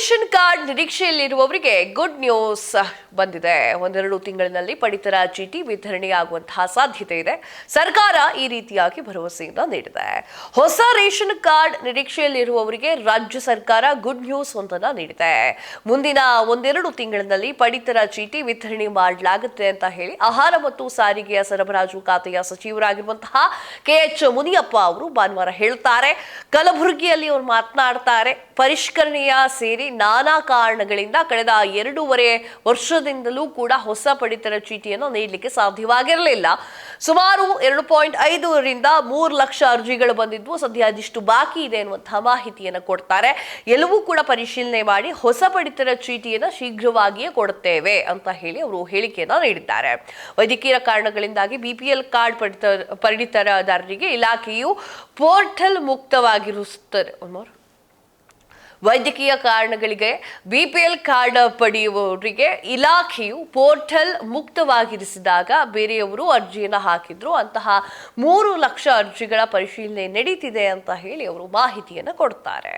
Ration card ನಿರೀಕ್ಷೆಯಲ್ಲಿರುವವರಿಗೆ good news ಬಂದಿದೆ. ಒಂದೆರಡು ತಿಂಗಳಿನಲ್ಲಿ ಪಡಿತರ ಚೀಟಿ ವಿತರಣೆಯಾಗುವಂತಹ ಸಾಧ್ಯತೆ ಇದೆ. ಸರ್ಕಾರ ಈ ರೀತಿಯಾಗಿ ಭರವಸೆಯನ್ನು ನೀಡಿದೆ. ಹೊಸ ರೇಷನ್ ಕಾರ್ಡ್ ನಿರೀಕ್ಷೆಯಲ್ಲಿರುವವರಿಗೆ ರಾಜ್ಯ ಸರ್ಕಾರ ಗುಡ್ ನ್ಯೂಸ್ ಒಂದನ್ನು ನೀಡಿದೆ. ಮುಂದಿನ ಒಂದೆರಡು ತಿಂಗಳಿನಲ್ಲಿ ಪಡಿತರ ಚೀಟಿ ವಿತರಣೆ ಮಾಡಲಾಗುತ್ತೆ ಅಂತ ಹೇಳಿ ಆಹಾರ ಮತ್ತು ಸಾರಿಗೆಯ ಸರಬರಾಜು ಖಾತೆಯ ಸಚಿವರಾಗಿರುವಂತಹ KH ಮುನಿಯಪ್ಪ ಅವರು ಭಾನುವಾರ ಹೇಳ್ತಾರೆ. ಕಲಬುರಗಿಯಲ್ಲಿ ಅವರು ಮಾತನಾಡ್ತಾರೆ. ಪರಿಷ್ಕರಣೆಯ ಸೇರಿ ನಾನಾ ಕಾರಣಗಳಿಂದ ಕಳೆದ 2.5 ವರ್ಷದಿಂದಲೂ ಕೂಡ ಹೊಸ ಪಡಿತರ ಚೀಟಿಯನ್ನು ನೀಡಲಿಕ್ಕೆ ಸಾಧ್ಯವಾಗಿರಲಿಲ್ಲ. ಸುಮಾರು 2.5 ರಿಂದ 3 ಲಕ್ಷ ಅರ್ಜಿಗಳು ಬಂದಿದ್ವು. ಸದ್ಯ ಅದಿಷ್ಟು ಬಾಕಿ ಇದೆ ಎನ್ನುವಂತಹ ಮಾಹಿತಿಯನ್ನು ಕೊಡ್ತಾರೆ. ಎಲ್ಲವೂ ಕೂಡ ಪರಿಶೀಲನೆ ಮಾಡಿ ಹೊಸ ಪಡಿತರ ಚೀಟಿಯನ್ನು ಶೀಘ್ರವಾಗಿಯೇ ಕೊಡುತ್ತೇವೆ ಅಂತ ಹೇಳಿ ಅವರು ಹೇಳಿಕೆಯನ್ನ ನೀಡಿದ್ದಾರೆ. ವೈದ್ಯಕೀಯ ಕಾರಣಗಳಿಂದಾಗಿ BPL ಕಾರ್ಡ್ ಪಡಿತರದಾರರಿಗೆ ಇಲಾಖೆಯು ಪೋರ್ಟಲ್ ಮುಕ್ತವಾಗಿರುತ್ತದೆ. ವೈದ್ಯಕೀಯ ಕಾರಣಗಳಿಗೆ BPL ಕಾರ್ಡ್ ಪಡೆಯುವವರಿಗೆ ಇಲಾಖೆಯು ಪೋರ್ಟಲ್ ಮುಕ್ತವಾಗಿರಿಸಿದಾಗ ಬೇರೆಯವರು ಅರ್ಜಿಯನ್ನು ಹಾಕಿದ್ರು. ಅಂತಹ 3 ಲಕ್ಷ ಅರ್ಜಿಗಳ ಪರಿಶೀಲನೆ ನಡೀತಿದೆ ಅಂತ ಹೇಳಿ ಅವರು ಮಾಹಿತಿಯನ್ನು ಕೊಡ್ತಾರೆ.